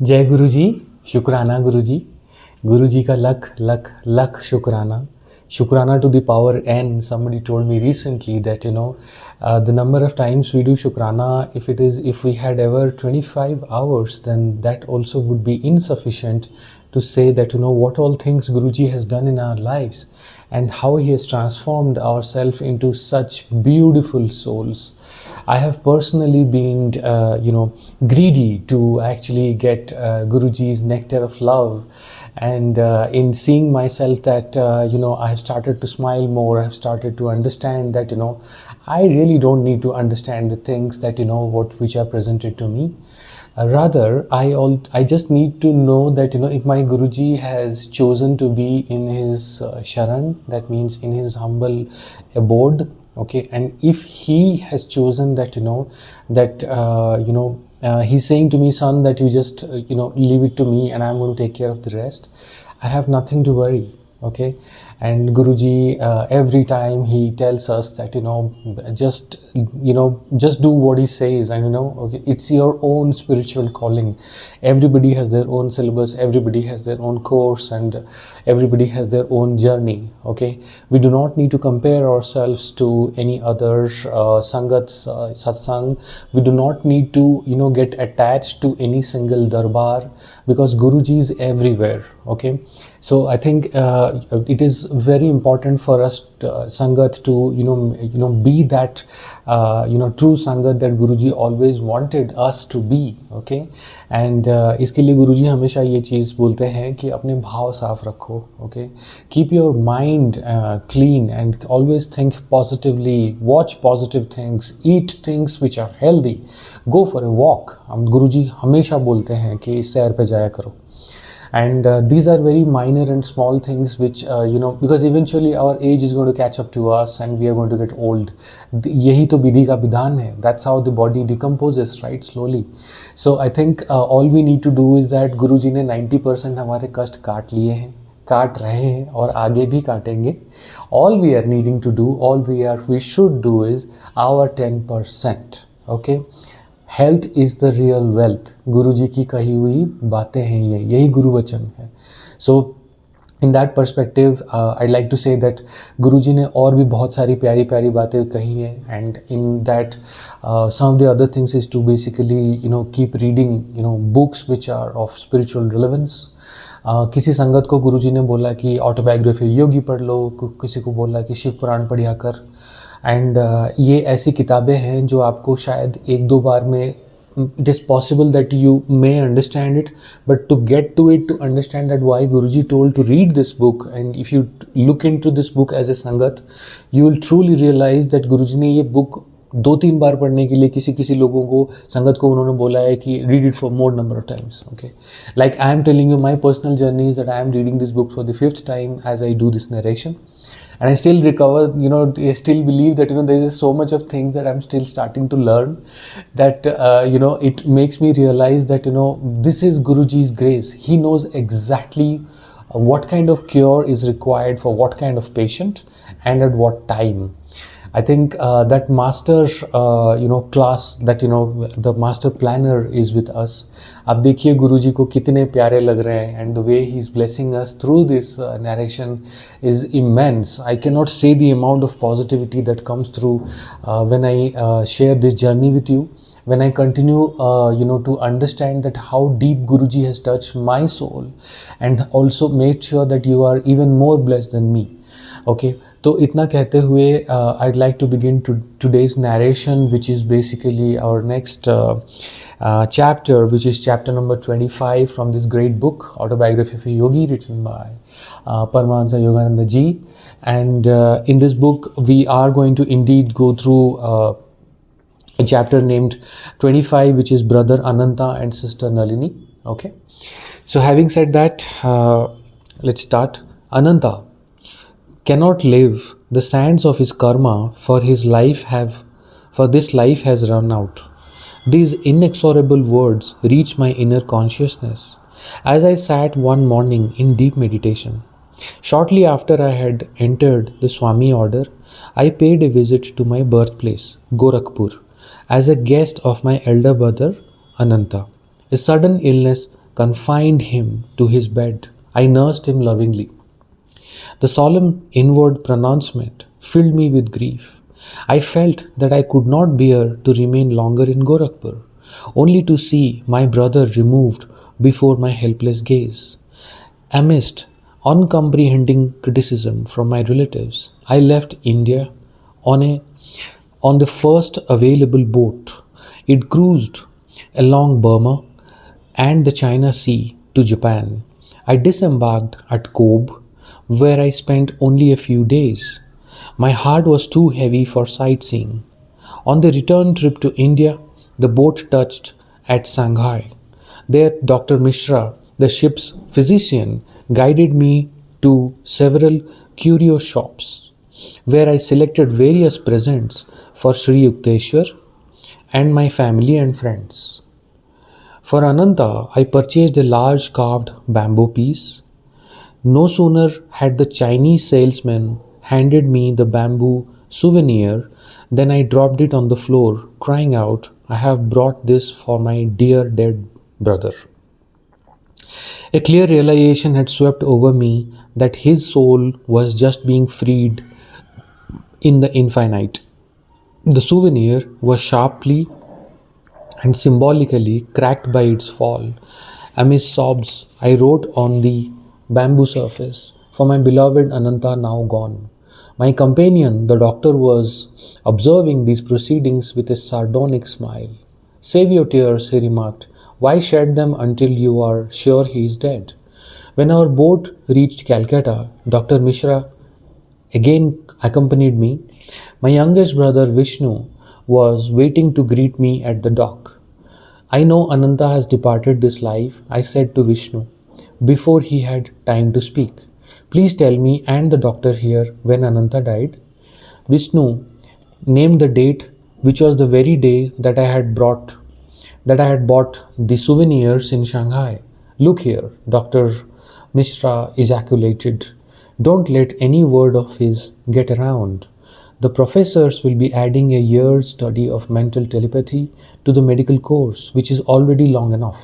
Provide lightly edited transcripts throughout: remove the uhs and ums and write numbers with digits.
जय गुरुजी, शुक्राना गुरुजी. गुरुजी का लख लख लख शुक्राना. Shukrana to the power n. Somebody told me recently that the number of times we do Shukrana, if we had ever 25 hours, then that also would be insufficient to say that what all things Guruji has done in our lives and how he has transformed ourselves into such beautiful souls. I have personally been greedy to actually get Guruji's nectar of love. And in seeing myself that I have started to smile more, I have started to understand that I really don't need to understand the things that which are presented to me. Rather, I just need to know that if my Guruji has chosen to be in his sharan, that means in his humble abode, okay, and if he has chosen that he's saying to me, son, that you just leave it to me and I'm going to take care of the rest, I have nothing to worry. Okay, and Guruji every time he tells us that just do what he says, and okay, it's your own spiritual calling. Everybody has their own syllabus, everybody has their own course, and everybody has their own journey. Okay, we do not need to compare ourselves to any other sangat's satsang. We do not need to get attached to any single darbar, because Guruji is everywhere. Okay, so I think it is very important for us sangat to be that true sangat that Guruji always wanted us to be. Okay, and इसके लिए गुरुजी हमेशा ये चीज़ बोलते हैं कि अपने भाव साफ रखो. Okay, keep your mind clean and always think positively, watch positive things, eat things which are healthy, go for a walk. हम गुरुजी हमेशा बोलते हैं कि सैर पे जाया करो. And these are very minor and small things which because eventually our age is going to catch up to us and we are going to get old. यही तो विधि का विधान है. That's how the body decomposes, right, slowly. So I think all we need to do is that Guruji ने 90% हमारे कष्ट काट लिए हैं, काट रहे हैं और आगे भी काटेंगे. All we are needing to do, all we should do is our 10%. Okay. Health is the real wealth. गुरु जी की कही हुई बातें हैं, यही गुरु वचन है. So in that perspective I like to say that Guru ji ने और भी बहुत सारी प्यारी प्यारी बातें कही हैं. And in that some of the other things is to basically keep reading books which are of spiritual relevance. किसी संगत को गुरुजी ने बोला कि ऑटोबायोग्राफी योगी पढ़ लो, किसी को बोला कि शिव पुराण पढ़िया कर. एंड ये ऐसी किताबें हैं जो आपको शायद एक दो बार में it is possible that you may understand it, but to get to it, to understand that why Guruji told to read this book, and if you look into this book as a sangat, you will truly realize that Guruji ने ये book 2-3 बार पढ़ने के लिए किसी लोगों को संगत को उन्होंने बोला है कि read it for more number of times. Okay, like I am telling you, my personal journey is that I am reading this book for the 5th time as I do this narration. And I still recover, I still believe that, there is so much of things that I'm still starting to learn, that, it makes me realize that, this is Guruji's grace. He knows exactly what kind of cure is required for what kind of patient and at what time. I think that master, class, that, the master planner is with us. अब देखिए गुरुजी को कितने प्यारे लग रहे हैं, and the way he is blessing us through this narration is immense. I cannot say the amount of positivity that comes through when I share this journey with you. When I continue, to understand that how deep Guruji has touched my soul, and also made sure that you are even more blessed than me. Okay. तो इतना कहते हुए I'd like to begin today's narration, which is basically our next chapter, which is chapter number 25 from this great book, Autobiography of Yogi, written by Paramahansa Yogananda ji. And in this book, we are going to indeed go through a chapter named 25, which is Brother Ananta and Sister Nalini. Okay. So having said that, let's start. Ananta cannot live. The sands of his karma for this life has run out. These inexorable words reached my inner consciousness as I sat one morning in deep meditation. Shortly after I had entered the Swami order, I paid a visit to my birthplace, Gorakhpur, as a guest of my elder brother, Ananta. A sudden illness confined him to his bed. I nursed him lovingly. The solemn inward pronouncement filled me with grief. I felt that I could not bear to remain longer in Gorakhpur, only to see my brother removed before my helpless gaze. Amidst uncomprehending criticism from my relatives, I left India on a on the first available boat. It cruised along Burma and the China Sea to Japan. I disembarked at Kobe, where I spent only a few days. My heart was too heavy for sightseeing. On the return trip to India, the boat touched at Shanghai. There, Dr. Mishra, the ship's physician, guided me to several curio shops, where I selected various presents for Sri Yukteswar and my family and friends. For Ananta, I purchased a large carved bamboo piece. No sooner had the Chinese salesman handed me the bamboo souvenir than I dropped it on the floor, crying out, "I have brought this for my dear dead brother." A clear realization had swept over me that his soul was just being freed in the infinite. The souvenir was sharply and symbolically cracked by its fall. Amidst sobs, I wrote on the bamboo surface, "For my beloved Ananta now gone." My companion, the doctor, was observing these proceedings with a sardonic smile. "Save your tears," he remarked. "Why shed them until you are sure he is dead?" When our boat reached Calcutta, Dr. Mishra again accompanied me. My youngest brother Vishnu was waiting to greet me at the dock. "I know Ananta has departed this life," I said to Vishnu before he had time to speak. "Please tell me and the doctor here when Ananta died." Vishnu named the date, which was the very day that I had bought the souvenirs in Shanghai. "Look here," Dr. Mishra ejaculated. "Don't let any word of his get around. The professors will be adding a year's study of mental telepathy to the medical course, which is already long enough."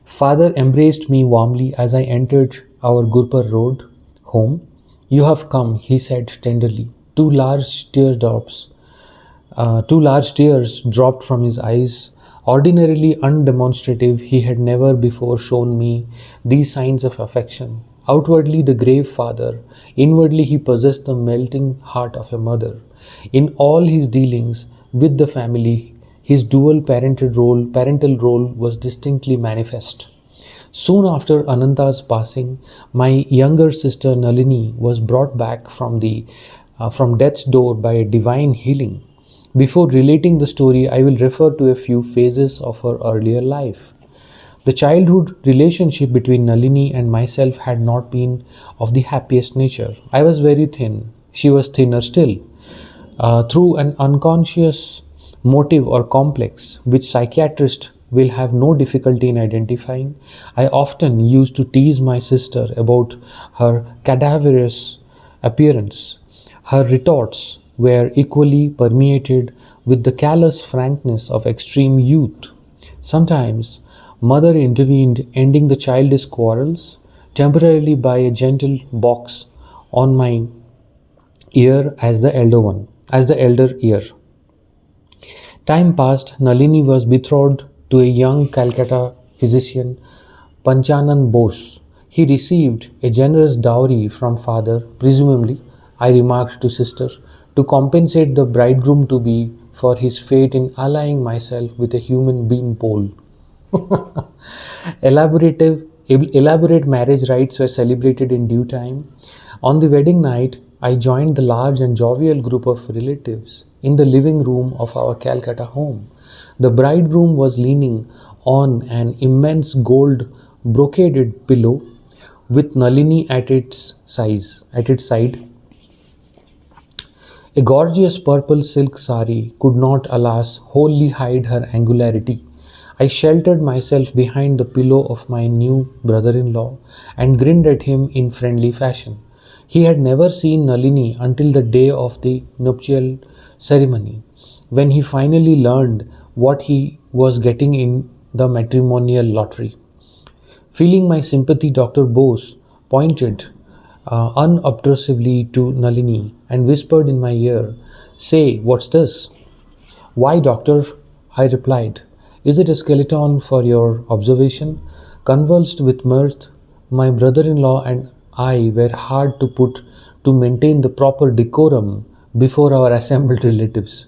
Father embraced me warmly as I entered our Gurpur road home. "You have come," he said tenderly. Two large tears dropped from his eyes. Ordinarily undemonstrative, he had never before shown me these signs of affection. Outwardly the grave father, inwardly he possessed the melting heart of a mother. In all his dealings with the family, his dual parental role was distinctly manifest. Soon after Ananta's passing, my younger sister Nalini was brought back from death's door by a divine healing. Before relating the story, I will refer to a few phases of her earlier life. The childhood relationship between Nalini and myself had not been of the happiest nature. I was very thin. She was thinner still. Through an unconscious motive or complex, which psychiatrists will have no difficulty in identifying, I often used to tease my sister about her cadaverous appearance. Her retorts were equally permeated with the callous frankness of extreme youth. Sometimes mother intervened, ending the childish quarrels temporarily by a gentle box on my ear as the elder ear. Time passed. Nalini was betrothed to a young Calcutta physician, Panchanan Bose. He received a generous dowry from father, presumably, I remarked to sister, to compensate the bridegroom to be for his fate in allying myself with a human bean pole. Elaborate marriage rites were celebrated in due time. On the wedding night, I joined the large and jovial group of relatives in the living room of our Calcutta home. The bridegroom was leaning on an immense gold brocaded pillow with Nalini at its side. A gorgeous purple silk sari could not, alas, wholly hide her angularity. I sheltered myself behind the pillow of my new brother-in-law and grinned at him in friendly fashion. He had never seen Nalini until the day of the nuptial ceremony, when he finally learned what he was getting in the matrimonial lottery. Feeling my sympathy, Dr. Bose pointed unobtrusively to Nalini and whispered in my ear, "Say, what's this?" "Why, doctor?" I replied. "Is it a skeleton for your observation?" Convulsed with mirth, my brother-in-law and I were hard to put to maintain the proper decorum before our assembled relatives.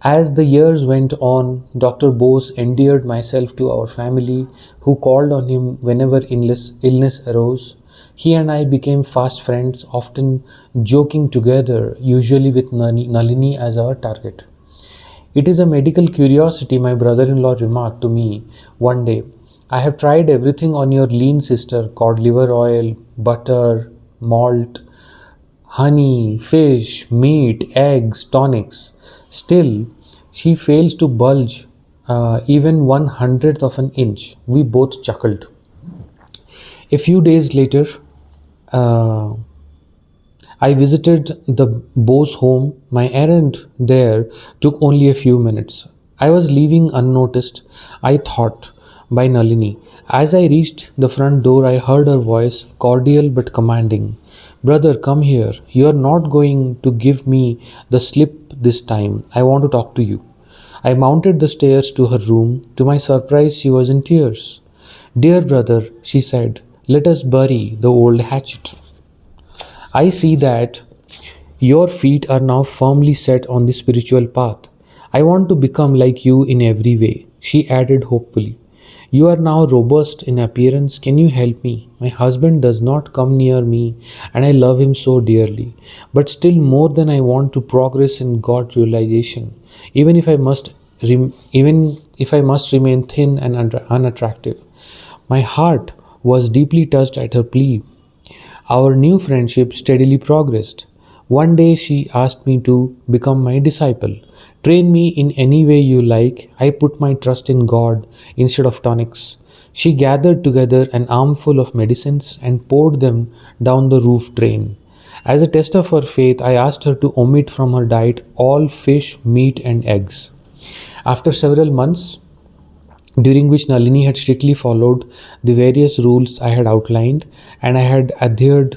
As the years went on, Dr. Bose endeared myself to our family, who called on him whenever illness arose. He and I became fast friends, often joking together, usually with Nalini as our target. "It is a medical curiosity," my brother-in-law remarked to me one day. "I have tried everything on your lean sister: cod liver oil, butter, malt, honey, fish, meat, eggs, tonics. Still, she fails to bulge even 1/100th of an inch." We both chuckled. A few days later, uh, I visited the Bose home. My errand there took only a few minutes. I was leaving unnoticed, I thought, by Nalini. As I reached the front door, I heard her voice, cordial but commanding. "Brother, come here. You are not going to give me the slip this time. I want to talk to you." I mounted the stairs to her room. To my surprise, she was in tears. "Dear brother," she said, "let us bury the old hatchet. I see that your feet are now firmly set on the spiritual path. I want to become like you in every way." She added hopefully, "You are now robust in appearance. Can you help me? My husband does not come near me, and I love him so dearly. But still more than I want to progress in God realization, even if I must remain thin and unattractive." My heart was deeply touched at her plea. Our new friendship steadily progressed. One day she asked me to become my disciple. "Train me in any way you like. I put my trust in God instead of tonics." She gathered together an armful of medicines and poured them down the roof drain. As a test of her faith, I asked her to omit from her diet all fish, meat, and eggs. After several months, during which Nalini had strictly followed the various rules I had outlined, and I had adhered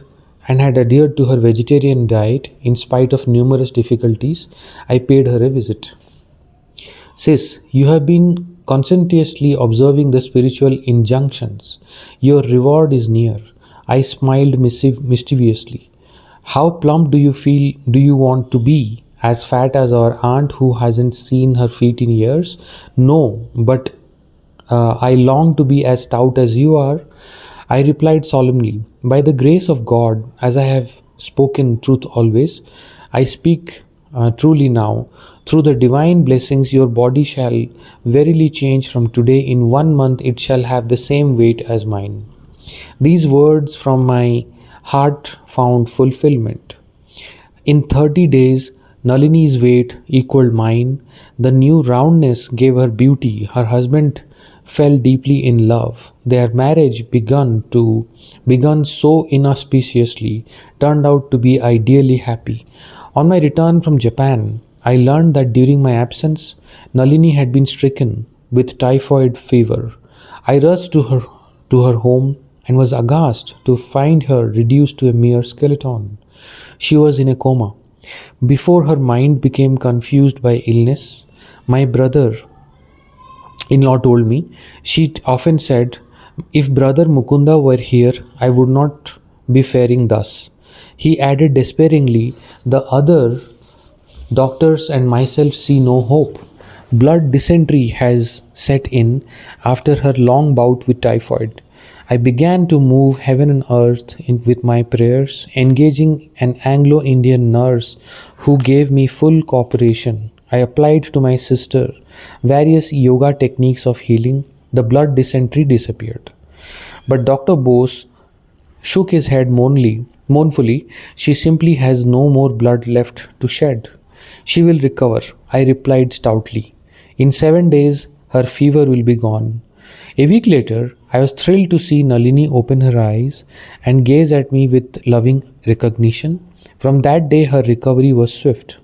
to her vegetarian diet in spite of numerous difficulties, I paid her a visit. "Sis, you have been conscientiously observing the spiritual injunctions. Your reward is near." I smiled mischievously. "How plump do you want to be? As fat as our aunt who hasn't seen her feet in years?" "No, but I long to be as stout as you are," I replied solemnly. "By the grace of God, as I have spoken truth always, I speak truly now. Through the divine blessings, your body shall verily change from today. In 1 month, it shall have the same weight as mine." These words from my heart found fulfillment. In 30 days, Nalini's weight equaled mine. The new roundness gave her beauty. Her husband fell deeply in love. Their marriage, begun so inauspiciously, turned out to be ideally happy. On my return from Japan, I learned that during my absence, Nalini had been stricken with typhoid fever. I rushed to her home and was aghast to find her reduced to a mere skeleton. She was in a coma. Before her mind became confused by illness, my brother in law told me, she often said, "If Brother Mukunda were here, I would not be faring thus." He added despairingly, "The other doctors and myself see no hope. Blood dysentery has set in after her long bout with typhoid." I began to move heaven and earth with my prayers, engaging an Anglo Indian nurse who gave me full cooperation. I applied to my sister various yoga techniques of healing. The blood dysentery disappeared. But Dr. Bose shook his head mournfully. "She simply has no more blood left to shed." "She will recover," I replied stoutly. "In 7 days, her fever will be gone." A week later, I was thrilled to see Nalini open her eyes and gaze at me with loving recognition. From that day, her recovery was swift.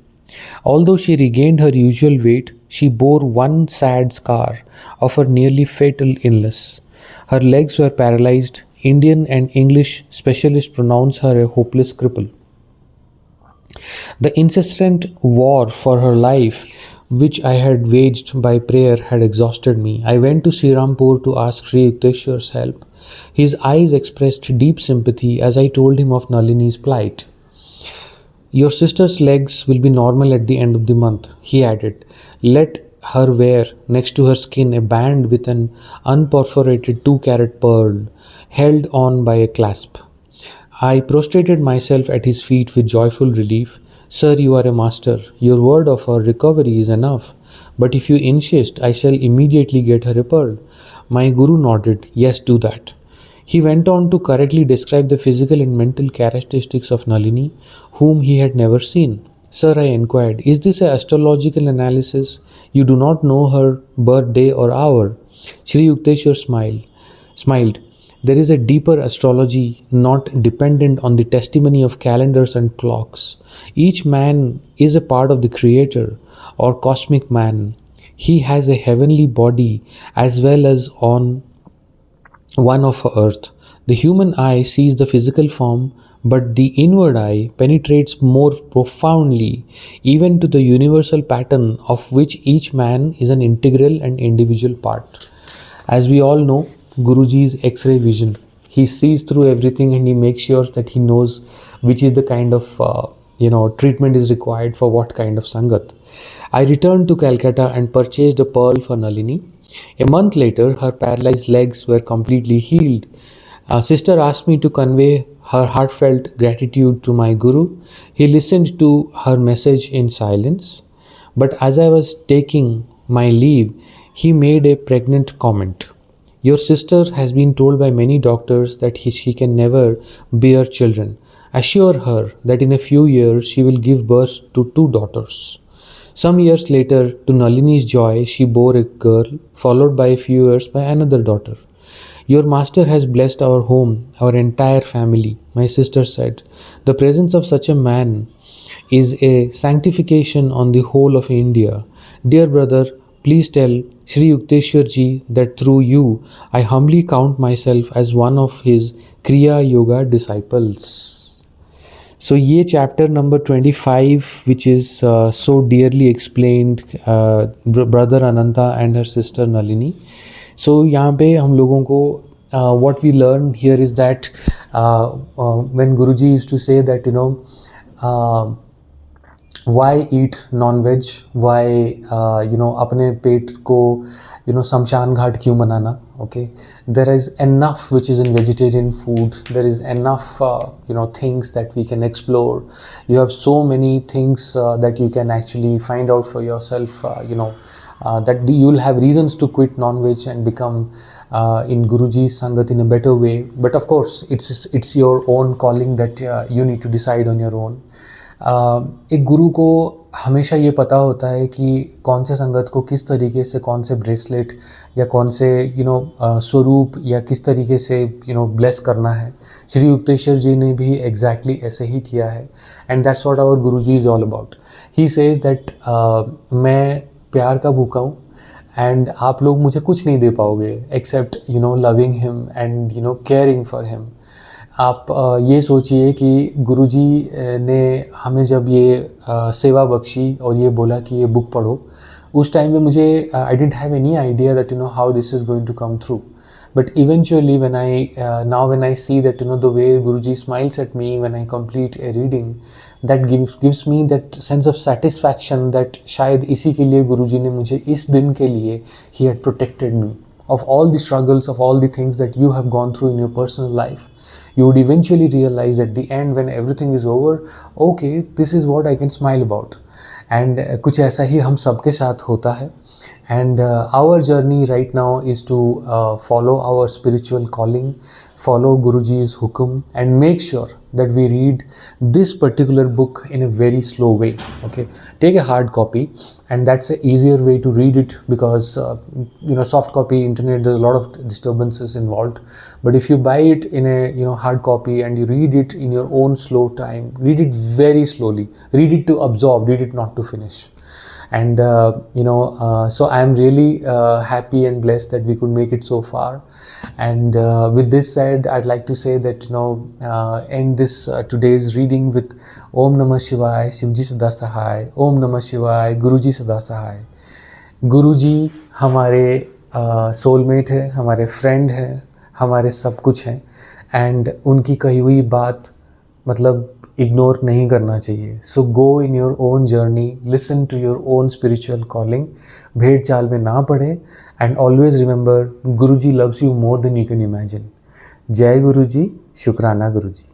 Although she regained her usual weight, she bore one sad scar of her nearly fatal illness. Her legs were paralyzed. Indian and English specialists pronounced her a hopeless cripple. The incessant war for her life, which I had waged by prayer, had exhausted me. I went to Srirampur to ask Sri Yukteswar's help. His eyes expressed deep sympathy as I told him of Nalini's plight. Your sister's legs will be normal at the end of the month, he added. Let her wear next to her skin a band with an unperforated 2-carat pearl held on by a clasp. I prostrated myself at his feet with joyful relief. Sir, you are a master. Your word of her recovery is enough. But if you insist, I shall immediately get her a pearl. My guru nodded. Yes, do that. He went on to correctly describe the physical and mental characteristics of Nalini, whom he had never seen. Sir, I inquired, is this an astrological analysis? You do not know her birthday or hour. Sri Yukteswar smiled. There is a deeper astrology not dependent on the testimony of calendars and clocks. Each man is a part of the Creator or cosmic man. He has a heavenly body as well as on one of earth. The human eye sees the physical form, but the inward eye penetrates more profoundly, even to the universal pattern of which each man is an integral and individual part. As we all know, Guruji's X-ray vision. He sees through everything and he makes sure that he knows which is the kind of treatment is required for what kind of sangat. I returned to Calcutta and purchased a pearl for Nalini. A month later, her paralyzed legs were completely healed. Sister asked me to convey her heartfelt gratitude to my guru. He listened to her message in silence. But as I was taking my leave, he made a pregnant comment. Your sister has been told by many doctors that she can never bear children. Assure her that in a few years she will give birth to 2 daughters. Some years later, to Nalini's joy, she bore a girl, followed by a few years by another daughter. Your master has blessed our home, our entire family, my sister said. The presence of such a man is a sanctification on the whole of India. Dear brother, please tell Sri Yukteswar ji that through you, I humbly count myself as one of his Kriya Yoga disciples. So ये chapter number 25 which is so dearly explained brother Ananta and her sister Nalini. So यहाँ पे हम लोगों को what we learn here is that when Guruji used to say that why eat non-veg, why अपने पेट को शमशान घाट क्यों बनाना. Okay, there is enough which is in vegetarian food. There is enough things that we can explore. You have so many things that you can actually find out for yourself, that you'll have reasons to quit non-veg and become in Guruji's Sangat in a better way. But of course, it's your own calling that you need to decide on your own. एक गुरु को हमेशा ये पता होता है कि कौन से संगत को किस तरीके से कौन से ब्रेसलेट या कौन से स्वरूप या किस तरीके से ब्लेस करना है. श्री युक्तेश्वर जी ने भी एग्जैक्टली ऐसे ही किया है. And that's what our Guruji is all about. He says that मैं प्यार का भूखा हूँ एंड आप लोग मुझे कुछ नहीं दे पाओगे except loving him and caring for him. आप ये सोचिए कि गुरुजी ने हमें जब ये सेवा बख्शी और ये बोला कि ये बुक पढ़ो, उस टाइम में मुझे I didn't have any idea that how this is going to come through. But eventually when I see that the way Guruji smiles at me when I complete a reading, that gives me that sense of satisfaction that शायद इसी के लिए गुरुजी ने मुझे इस दिन के लिए he had protected me of all the struggles, of all the things that you have gone through in your personal life. You would eventually realize at the end when everything is over, okay, this is what I can smile about. And कुछ ऐसा ही हम सबके साथ होता है. And our journey right now is to follow our spiritual calling, follow Guruji's hukum, and make sure that we read this particular book in a very slow way. Okay, take a hard copy, and that's an easier way to read it because soft copy internet, there's a lot of disturbances involved. But if you buy it in a hard copy and you read it in your own slow time, read it very slowly, read it to absorb, read it not to finish. and so I am really happy and blessed that we could make it so far. And with this said, I'd like to say that end this today's reading with Om Namah Shivaya, Shivji Sada Sahay, Om Namah Shivaya, Guruji Sada Sahay. गुरुजी हमारे soulmate है, हमारे friend है, हमारे सब कुछ हैं, and उनकी कही हुई बात मतलब इग्नोर नहीं करना चाहिए. So go in your own journey, listen to your own spiritual calling, भेड़ चाल में ना पड़े, and always remember Guruji loves you more than you can imagine. जय गुरुजी, शुक्राना गुरुजी.